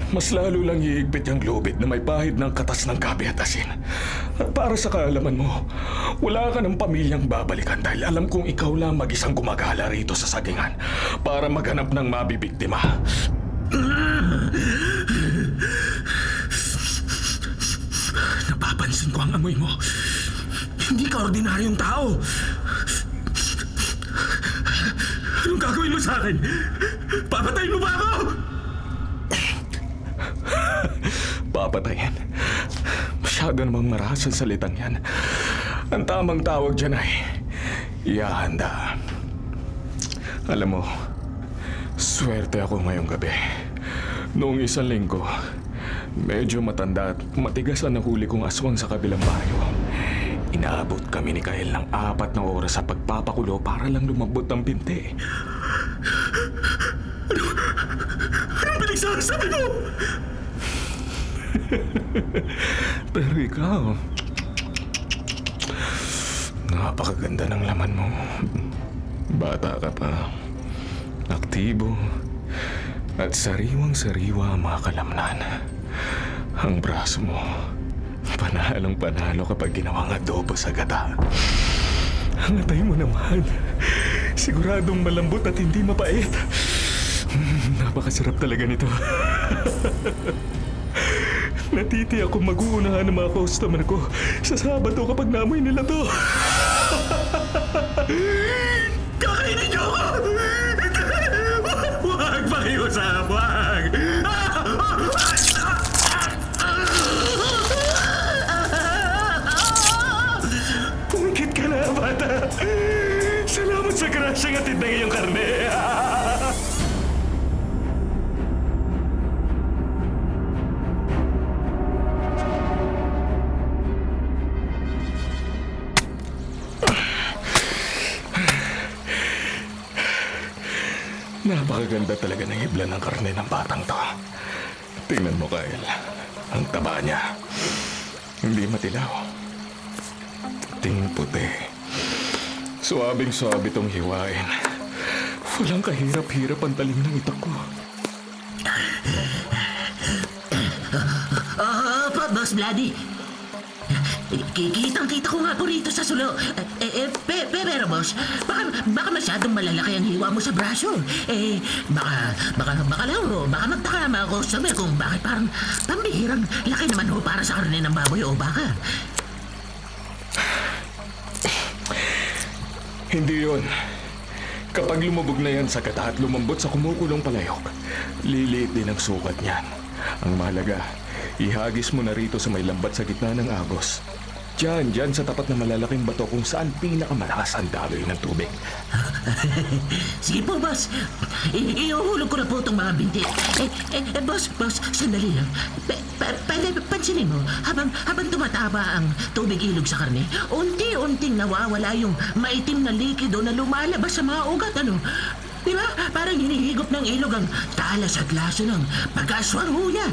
Mas lalo lang iigpit yung lubid na may pahid ng katas ng gabi at asin. At para sa kaalaman mo, wala ka ng pamilyang babalikan dahil alam kong ikaw lang mag-isang gumagala rito sa sagingan para maghanap ng mabibiktima. Napapansin ko ang amoy mo. Hindi ka ordinaryong tao. Anong gagawin mo sa akin? Papatayin mo ba ako? Papatayin? Masyado namang marahas ang salitang yan. Ang tamang tawag dyan ay ihahanda. Alam mo, swerte ako ngayong gabi. Noong isang linggo, medyo matanda at matigas ang nahuli kong aswang sa kabilang baryo. Inaabot kami ni Kyle ng 4 na oras sa pagpapakulo para lang lumambot ng binti. Anong pinagsasabi mo? Pero ikaw, napakaganda ng laman mo. Bata ka pa, aktibo, at sariwang-sariwa ang mga kalamnan. Ang braso mo, panalong-panalo kapag ginawang adobo sa gata. Ang atay mo naman, siguradong malambot at hindi mapait. Napakasarap talaga nito. Natiti ako mag-uunahan ng mga customer ko sa Sabado kapag namoy nila to. Kakainin niyo ako! Huwag pakiusap! Huwag! Pungkit ka na, bata! Salamat sa grasyang atid ng iyong karne! Napakaganda talaga ng hibla ng karne ng batang to. Tingnan mo, Kyle. Ang taba niya. Hindi matilaw. Puting puti. Suabing-suabi tong hiwain. Walang kahirap-hirap ang talim ng itak ko. Boss Bloody. Kitang-kita ko nga po rito sa sulo. Pero boss, baka masyadong malalaki ang hiwa mo sa braso. Baka lang ho, baka magtaka ang mga customer kung bakit parang pambihirang laki naman ho para sa karne ng baboy o baka. Hindi yun. Kapag lumubog na yan sa gata at lumambot sa kumukulong palayok, liliit din ang sukat niyan. Ang mahalaga, ihagis mo na rito sa may lambat sa gitna ng agos. Diyan sa tapat na malalaking bato kung saan pinakamalakas ang daloy ng tubig. Sige po, boss. Iuhulog ko na po itong mga binti. Boss, sandali lang. Pansinin mo, habang tumataba ang tubig ilog sa karne, unti-unting nawawala yung maitim na likido na lumalabas sa mga ugat, ano? Diba? Parang hinihigop ng ilog ang talas at laso ng pagkaswang huya.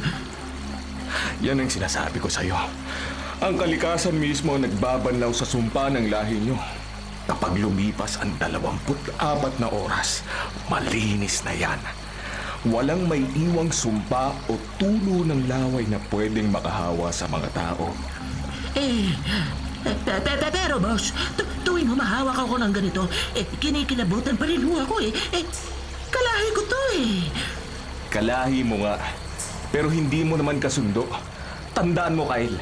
Yan ang sinasabi ko sa'yo. Ang kalikasan mismo nagbabanlaw sa sumpa ng lahi nyo. Kapag lumipas ang 24 na oras, malinis na yan. Walang may iwang sumpa o tulo ng laway na pwedeng makahawa sa mga tao. Pero boss, tuwing humahawak ako ng ganito, kinikilabutan pa rin ho ako kalahi ko to Kalahi mo nga, pero hindi mo naman kasundo. Tandaan mo, Kyle,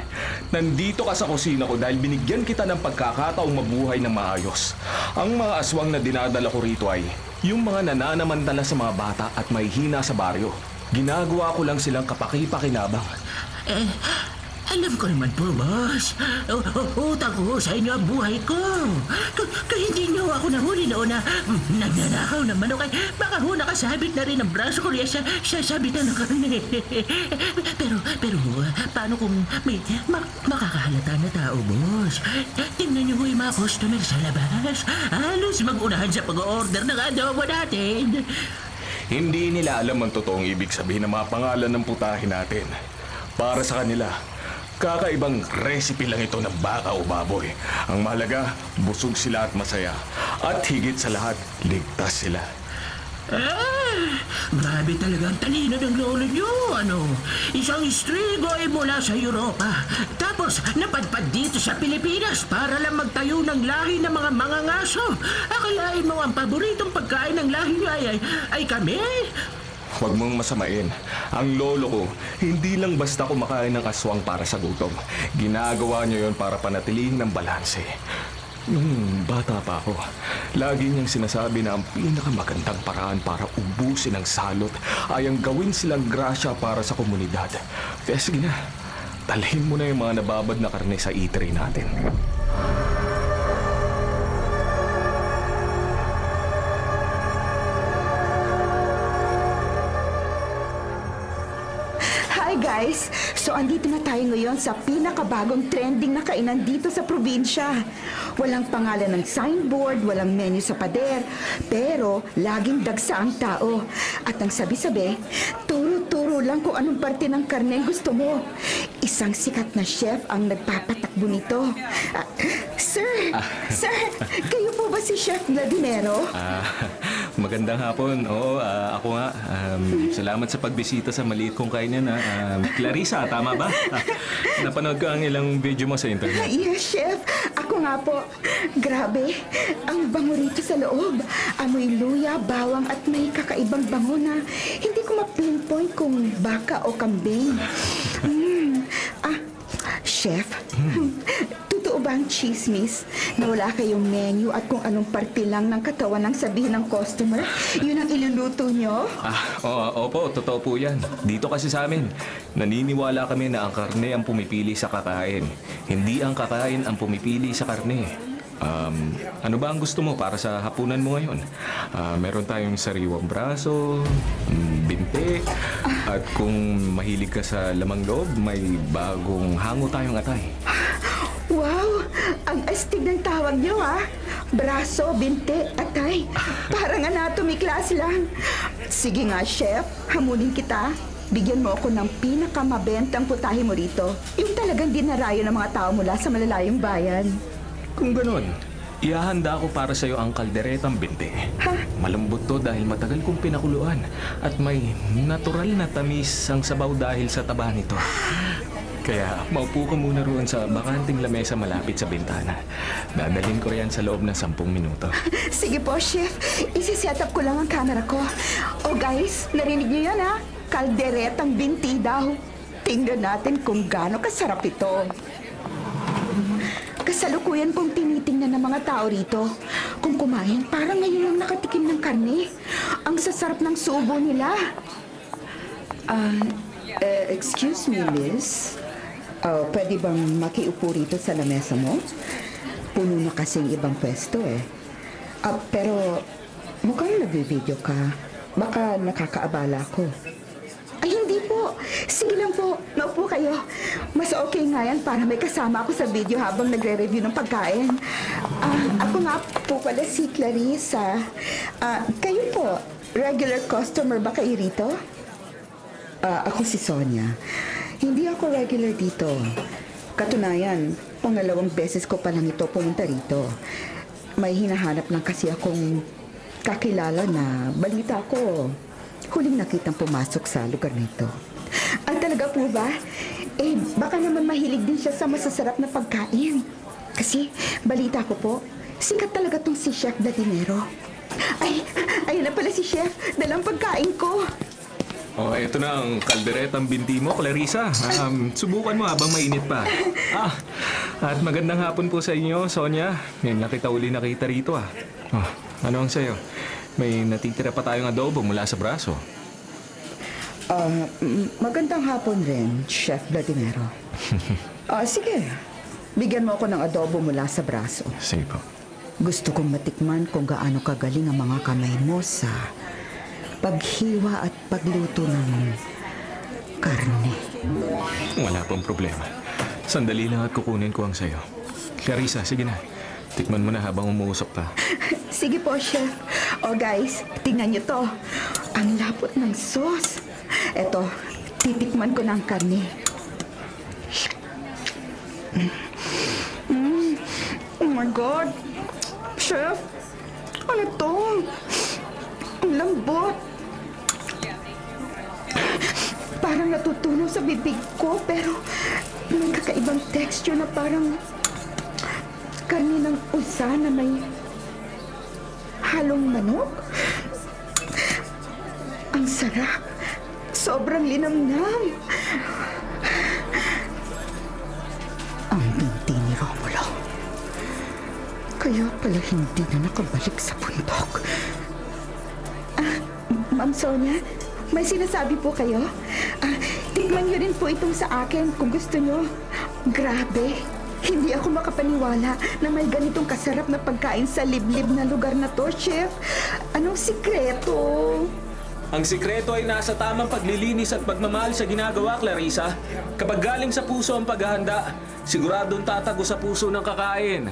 nandito ka sa kusina ko dahil binigyan kita ng pagkakataong mabuhay ng maayos. Ang mga aswang na dinadala ko rito ay yung mga nananamantala sa mga bata at may hina sa baryo. Ginagawa ko lang silang kapaki-pakinabang. Alam ko naman po, boss. Utang ko sa inyo ang buhay ko. Kaya hindi niyo ako nahuli noon na nagnanakaw ng manok. Baka ho nakasabit na rin ang braso ko niya sa sabitan ng karne. Pero paano kung may makakahalata na tao, boss? Tingnan niyo ho yung mga customer sa labas. Halos mag-unahan sa pag-order ng adobo natin. Hindi nila alam ang totoong ibig sabihin ng mga pangalan ng putahin natin. Para sa kanila, kakaibang recipe lang ito ng baka o baboy. Ang mahalaga, busog sila at masaya. At higit sa lahat, ligtas sila. Grabe talaga ang talino ng lolo nyo, ano? Isang istrigoy mula sa Europa. Tapos, napadpad dito sa Pilipinas para lang magtayo ng lahi ng mga mangangaso. Akalain mo ang paboritong pagkain ng lahi nyo ay kami? Huwag mong masamain. Ang lolo ko, hindi lang basta kumakain ng aswang para sa gutom. Ginagawa niya yon para panatilihin ng balanse. Nung bata pa ako, lagi niyang sinasabi na ang pinakamagandang paraan para ubusin ang salot ay ang gawin silang grasya para sa komunidad. Kaya sige na, dalhin mo na yung mga nababad na karne sa eatery natin. Hi guys! So andito na tayo ngayon sa pinakabagong trending na kainan dito sa probinsya. Walang pangalan ng signboard, walang menu sa pader, pero laging dagsa ang tao. At ang sabi-sabi, turo-turo lang kung anong parte ng karne ang gusto mo. Isang sikat na chef ang nagpapatakbo nito. Sir! Sir! Kayo po ba si Chef Vladimero? Magandang hapon. Oo, ako nga. Salamat sa pagbisita sa maliit kong kainan. Clarissa, tama ba? Napanood ko ang ilang video mo sa internet. Yes, Chef. Ako nga po. Grabe. Ang bango rito sa loob. Amoy luya, bawang at may kakaibang bango na hindi ko ma-pinpoint kung baka o kambing. Chef, totoo ba ang chismis na wala kayong menu at kung anong parte lang ng katawan ang sabihin ng customer? Yun ang iluluto nyo? Opo, totoo po yan. Dito kasi sa amin, naniniwala kami na ang karne ang pumipili sa kakain. Hindi ang kakain ang pumipili sa karne. Ano ba ang gusto mo para sa hapunan mo ngayon? Meron tayong sariwang braso, binti, at kung mahilig ka sa lamang loob, may bagong hango tayong atay. Wow! Ang astig ng tawag nyo, ha? Braso, binti, atay. Parang anatomy class lang. Sige nga, Chef. Hamunin kita. Bigyan mo ako ng pinakamabentang putahe mo rito. Yung talagang dinarayo ng mga tao mula sa malalayong bayan. Kung ganun, ihahanda ko para sa'yo ang kalderetang binti. Malambot to dahil matagal kong pinakuluan at may natural na tamis ang sabaw dahil sa taba nito. Kaya maupo ka muna roon sa bakanting lamesa malapit sa bintana. Dadalhin ko riyan sa loob ng 10 minuto. Sige po, Chef. Isi-set up ko lang ang camera ko. Oh, guys, narinig niyo yan, ha? Kalderetang binti daw. Tingnan natin kung gaano kasarap ito. Kasalukuyan kong tinitingnan ng mga tao rito. Kung kumain, parang ngayon lang nakatikim ng karne. Ang sasarap ng subo nila. Excuse me, miss. Pwede bang makiupo rito sa lamesa mo? Puno na kasing ibang pwesto eh. Pero mukhang nag-video ka. Baka nakakaabala ko. Ay, hindi po. Sige lang po. Naupo kayo. Mas okay nga yan para may kasama ako sa video habang nagre-review ng pagkain. Ako nga po pala si Clarissa. Kayo po, regular customer ba kayo rito? Ako si Sonia. Hindi ako regular dito. Katunayan, pangalawang beses ko pa lang ito pumunta rito. May hinahanap lang kasi akong kakilala na balita ko. Huling nakitang pumasok sa lugar nito. Ang talaga po ba? Baka naman mahilig din siya sa masasarap na pagkain. Kasi, balita ko po, sikat talaga tong si Chef Vladimero. Ayun na pala si Chef. Dalang pagkain ko. Ito na ang kalderetang binti mo, Clarissa. Subukan mo habang mainit pa. At magandang hapon po sa inyo, Sonia. Ngayon na kita uli nakita rito, ano ang sayo? May natitira pa tayong adobo mula sa braso. Magandang hapon rin, Chef Vladimero. Sige, bigyan mo ako ng adobo mula sa braso. Sige po. Gusto kong matikman kung gaano kagaling ang mga kamay mo sa paghiwa at pagluto ng karne. Wala pong problema. Sandali lang at kukunin ko ang sayo. Clarissa, sige na. Tikman mo na habang umuusok pa. Sige po, Chef. Guys, tingnan niyo to. Ang lapot ng sauce. Eto, titikman ko ng karne. Oh my God! Chef, ano to? Ang lambot. Parang natutunaw sa bibig ko, pero may kakaibang texture na parang karne ng usa na may halong manok. Ang sarap. Sobrang linamnam. Ang binti ni Romulo. Kaya pala hindi na nakabalik sa bundok. Ma'am Sonia, may sinasabi po kayo? Tikman niyo rin po itong sa akin kung gusto niyo. Grabe, hindi ako makapaniwala na may ganitong kasarap na pagkain sa liblib na lugar na to, Chef. Anong sikreto? Ang sikreto ay nasa tamang paglilinis at pagmamahal sa ginagawa, Clarissa. Kapag galing sa puso ang paghahanda, siguradong tatago sa puso ng kakain.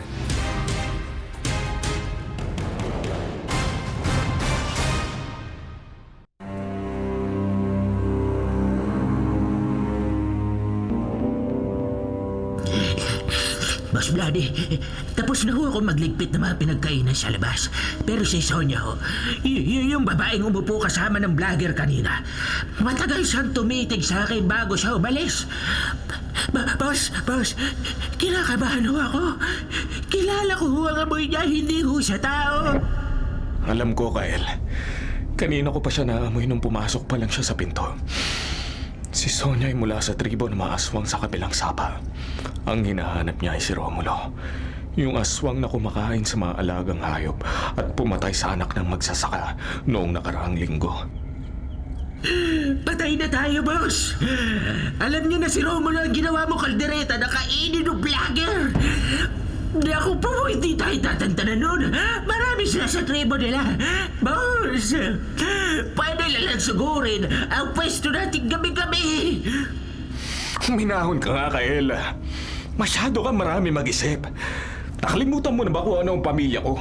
Boss Bloody, tapos na ho ako magligpit ng mga pinagkainan sa labas. Pero si Sonia ho, yung babaeng umupo kasama ng vlogger kanina, matagal siyang tumitig sa akin bago siya umalis. Boss, kinakabahan ho ako. Kilala ko ho ang amoy niya, hindi ho siya tao. Alam ko, Kyle. Kanina ko pa siya naamoy nung pumasok pa lang siya sa pinto. Si Sonia ay mula sa tribo na maaswang sa kabilang sapa. Ang hinahanap niya ay si Romulo, yung aswang na kumakain sa mga alagang hayop at pumatay sa anak ng magsasaka noong nakaraang linggo. Patay na tayo, boss. Alam niyo na si Romulo ang ginawa mo kaldereta na kainin ng vlogger. Naku po, hindi tayo tatantanan nun. Marami sila sa tribo nila. Boss, pwede lang sugurin ang pwesto natin gabi-gabi. Minahon ka nga, Kyle. Masyado kang marami mag-isip. Nakalimutan mo na ba kung ano ang pamilya ko?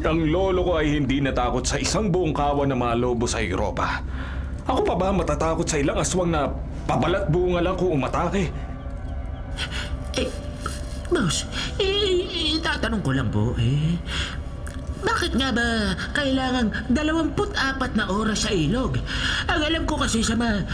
Ang lolo ko ay hindi natakot sa isang buong kawan ng mga lobo sa Europa. Ako pa ba matatakot sa ilang aswang na pabalat bunga lang kung umatake? Boss, itatanong ko lang po bakit nga ba kailangang 24 na oras sa ilog? Ang alam ko kasi sa mga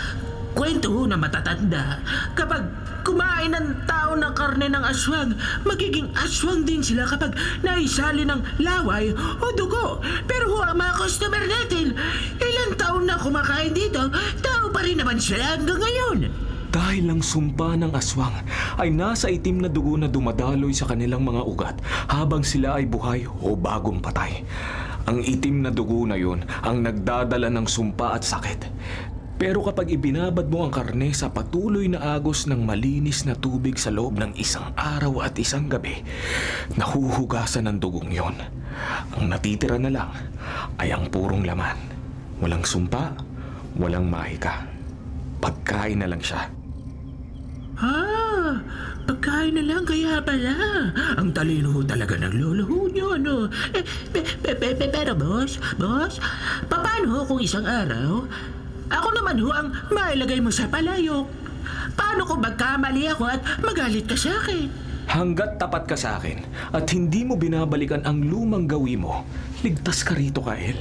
kwento na matatanda, kapag kumain ng tao ng karne ng aswang, magiging aswang din sila kapag naisali ng laway o dugo. Pero ang mga customer natin, ilang taon na kumakain dito, tao pa rin naman sila hanggang ngayon. Dahil ang sumpa ng aswang ay nasa itim na dugo na dumadaloy sa kanilang mga ugat habang sila ay buhay o bagong patay. Ang itim na dugo na yun ang nagdadala ng sumpa at sakit. Pero kapag ibinabad mo ang karne sa patuloy na agos ng malinis na tubig sa loob ng isang araw at isang gabi, nahuhugasan ng dugong yon. Ang natitira na lang ay ang purong laman. Walang sumpa, walang mahika. Pagkain na lang siya. Pagkain na lang kaya pala. Ang talino talaga ng lolo nyo, ano? Pero boss, paano kung isang araw, ako naman ang mailagay mo sa palayok? Paano kung magkamali ako at magalit ka sa akin? Hanggat tapat ka sa akin at hindi mo binabalikan ang lumang gawi mo, ligtas ka rito, Kyle.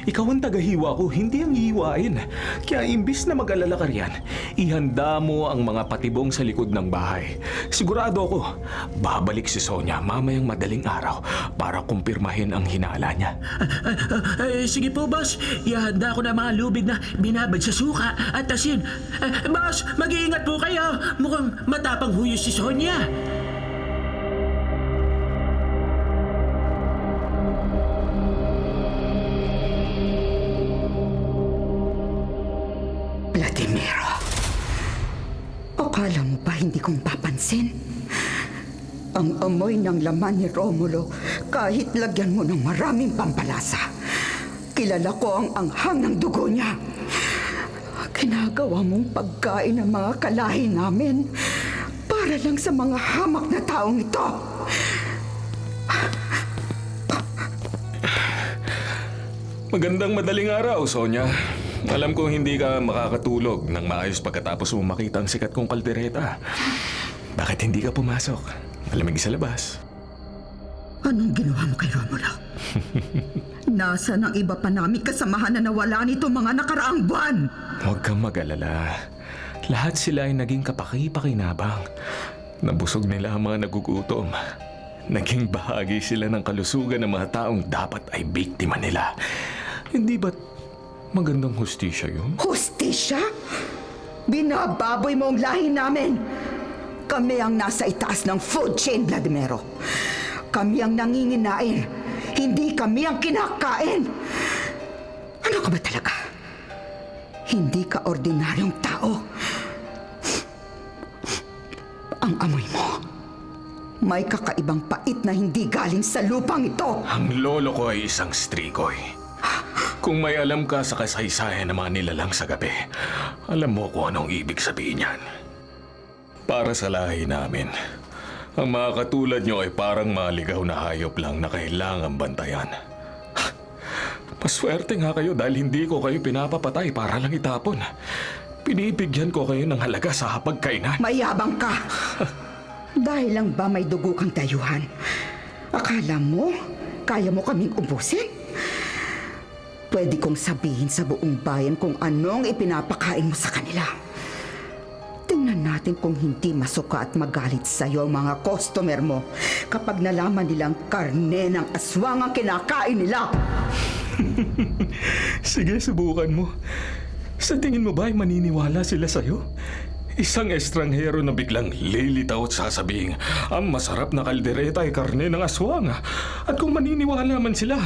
Ikaw ang tagahiwa ko, hindi ang hiwain. Kaya imbis na mag-alala ka riyan, ihanda mo ang mga patibong sa likod ng bahay. Sigurado ako, babalik si Sonia mamayang madaling araw para kumpirmahin ang hinala niya. Sige po, boss. Ihanda ko na mga lubid na binabad sa suka at asin. Boss, mag-iingat po kayo. Mukhang matapang huyo si Sonia. Vladimiro, akala mo ba hindi kong papansin? Ang amoy ng laman ni Romulo, kahit lagyan mo ng maraming pampalasa. Kilala ko ang anghang ng dugo niya. Ginagawa mong pagkain ng mga kalahi namin para lang sa mga hamak na taong ito. Magandang madaling araw, Sonia. Alam ko hindi ka makakatulog ng maayos pagkatapos mo makita ang sikat kong kaldereta. Bakit hindi ka pumasok? Malamig sa labas. Anong ginawa mo kay Romulo? Nasaan ang iba pa namin kasamahan na nawala nito mga nakaraang buwan? Huwag kang mag-alala. Lahat sila ay naging kapaki-pakinabang. Nabusog nila ang mga nagugutom. Naging bahagi sila ng kalusugan ng mga taong dapat ay biktima nila. Hindi ba't magandang hustisya yun? Hustisya? Binababoy mo ang lahi namin. Kami ang nasa itaas ng food chain, Vladimiro. Kami ang nanginginain. Hindi kami ang kinakain. Ano ka ba talaga? Hindi ka ordinaryong tao. Ang amoy mo, may kakaibang pait na hindi galing sa lupang ito. Ang lolo ko ay isang strikoy. Kung may alam ka sa kasaysayan ng mga nilalang sa gabi, alam mo kung anong ibig sabihin yan. Para sa lahi namin, ang mga katulad nyo ay parang maligaw na hayop lang na kailangang bantayan. Paswerte nga kayo dahil hindi ko kayo pinapapatay para lang itapon. Pinibigyan ko kayo ng halaga sa hapagkainan. Mayabang ka. Dahil lang ba may dugo kang dayuhan? Akala mo, kaya mo kaming ubusin? Pwede kong sabihin sa buong bayan kung anong ipinapakain mo sa kanila. Tingnan natin kung hindi masuka at magalit sa'yo ang mga customer mo kapag nalaman nilang karne ng aswang ang kinakain nila. Sige, subukan mo. Sa tingin mo ba ay maniniwala sila sa'yo? Isang estranghero na biglang lilitaw at sasabing ang masarap na kaldereta ay karne ng aswang. At kung maniniwala man sila,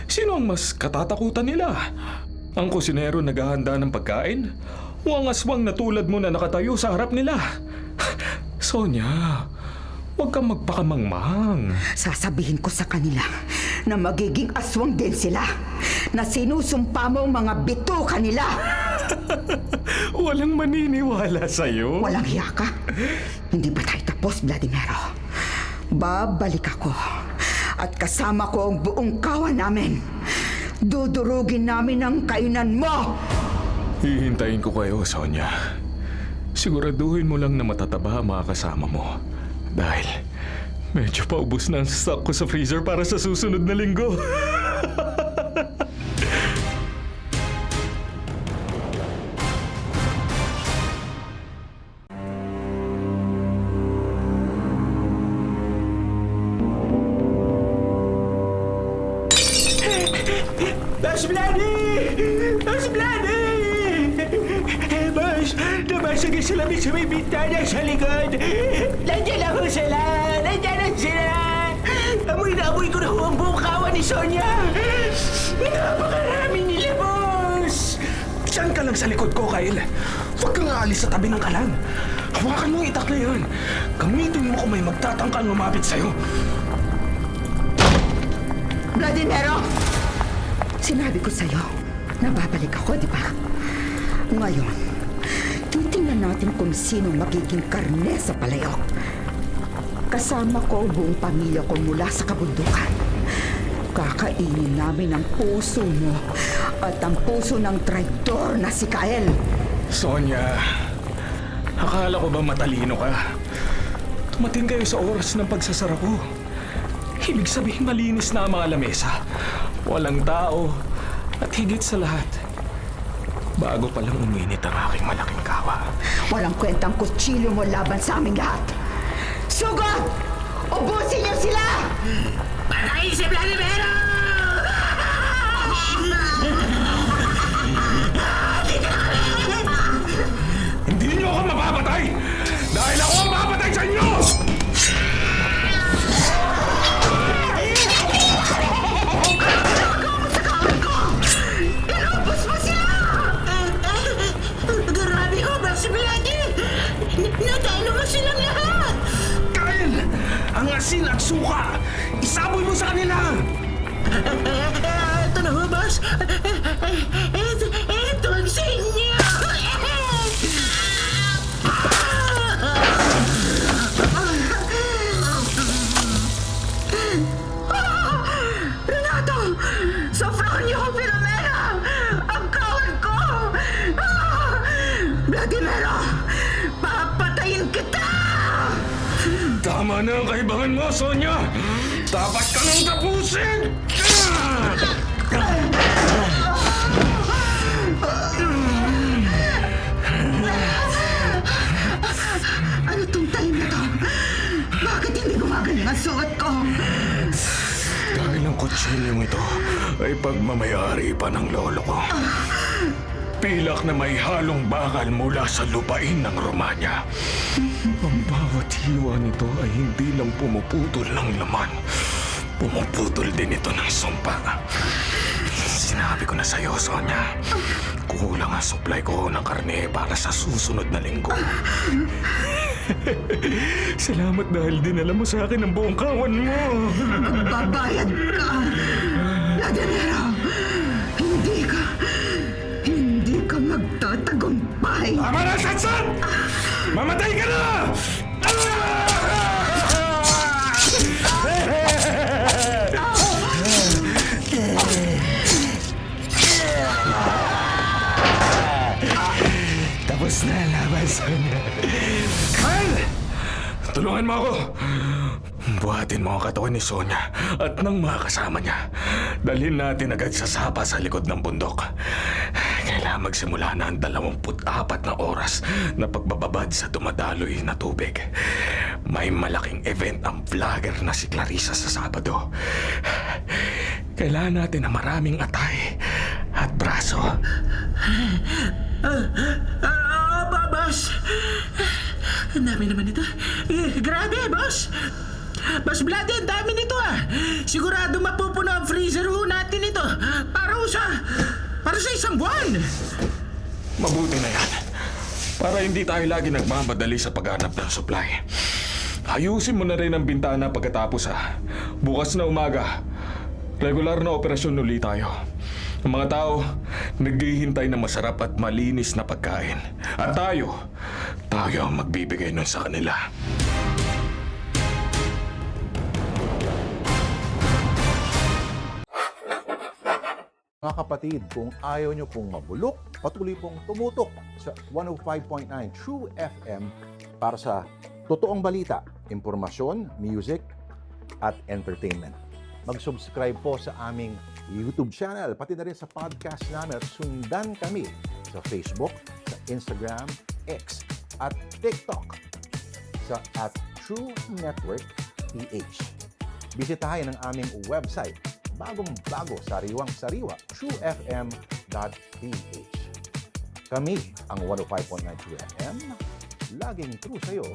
sino ang mas katatakutan nila? Ang kusinero naghahanda ng pagkain? O ang aswang na tulad mo na nakatayo sa harap nila? Sonia, huwag kang magpakamangmang. Sasabihin ko sa kanila na magiging aswang din sila, na sinusumpa mo ang mga bituka nila. Walang maniniwala sa'yo. Walang hiya ka? Hindi pa tayo tapos, Vladimiro. Babalik ako at kasama ko ang buong kawan namin. Dudurugin namin ang kainan mo. Hihintayin ko kayo, Sonia. Siguraduhin mo lang na matataba ang mga kasama mo. Dahil medyo paubos na ang stock ko sa freezer para sa susunod na linggo. Boss Bloody! Boss Bloody! Boss, nabasag ang salamin sa may bintana sa likod. Nandiyan na ho sila! Nandiyan na sila! Amoy na amoy ko na ho ang buong kawan ni Sonia! Napakarami nila, boss! Diyan ka lang sa likod ko, Kyle. Huwag kang aalis sa tabi ng kalan. Hawakan mo ang itak na yan. Gamitin mo kung may magtatangkang lumapit sa'yo. Vladimiro! Sinabi ko sa'yo, nababalik ako, di ba? Ngayon, titingnan natin kung sino magiging karne sa palayok. Kasama ko ang buong pamilya ko mula sa kabundukan. Kakainin namin ang puso mo at ang puso ng traidor na si Kael. Sonia, akala ko ba matalino ka? Tumating kayo sa oras ng pagsasara ko. Ibig sabihin malinis na ang mga lamesa. Walang tao. At higit sa lahat, bago pa lang uminit ang aking malaking kawa. Walang kwentang kutsilyo mo laban sa aming lahat. Sugod! Ubusin niyo sila! Patay si Vladimiro! Hindi niyo ako mapapatay! Dahil ako ang mapapatay sa inyo! Grabe ho, Boss Bloody! Natalo mo silang lahat! Kyle! Ang asin at suka! Isaboy mo sa kanila! Ito na ho, boss! Ito ang sa inyo! Renato! Sofronio Filomena! Ang kawan ko! Vladimiro! Papatayin kita! Tama na ang kaibangan mo, Sonia! Dapat ka nang tapusin! Ano tong time na to? Bakit hindi gumagaling ang suot ko? Dahil ang kutsilyong ito ay pagmamayari pa ng lolo ko. Pilak na may halong bakal mula sa lupain ng Romanya. Ang bawat hiwa nito ay hindi lang pumuputol ng laman. Pumuputol din ito ng sumpa. Sinabi ko na sa'yo, Sonia. Kulang ang supply ko ng karne para sa susunod na linggo. Salamat dahil dinala mo sa akin ang buong kawan mo. Babayad ka! Ladanero! Hindi ka magtatagumpay! Tama na, Sansan! Mamatay ka na! Tapos na ang laban, Sonia. Kyle! Tulungan mo ako! Buhatin mo ang katawan ni Sonia at ng mga kasama niya. Dalhin natin agad sa sapa sa likod ng bundok. Kailangan magsimula na ang 24 na oras na pagbababad sa dumadaloy na tubig. May malaking event ang vlogger na si Clarissa sa Sabado. Kailangan natin ng maraming atay at braso. Boss! Ang dami naman ito. Grabe, boss! Boss Bloody, ang dami nito Sigurado mapupuno ang freezer ho natin ito. Para sa isang buwan. Mabuti na yan. Para hindi tayo lagi nagmamadali sa paghanap ng supply. Ayusin mo na rin ang bintana pagkatapos Bukas na umaga, regular na operasyon ulit tayo. Ang mga tao, naghihintay ng masarap at malinis na pagkain. At tayo ang magbibigay nun sa kanila. Mga kapatid, kung ayaw nyo pong mabulok, patuloy pong tumutok sa 105.9 True FM para sa totoong balita, impormasyon, music, at entertainment. Mag-subscribe po sa aming YouTube channel, pati na rin sa podcast namin. Sundan kami sa Facebook, sa Instagram, X, at TikTok sa @True Network PH. Bisitahin ang aming website, bagong-bago, sariwang-sariwa, truefm.ph. Kami ang 105.9 True FM, laging true sa'yo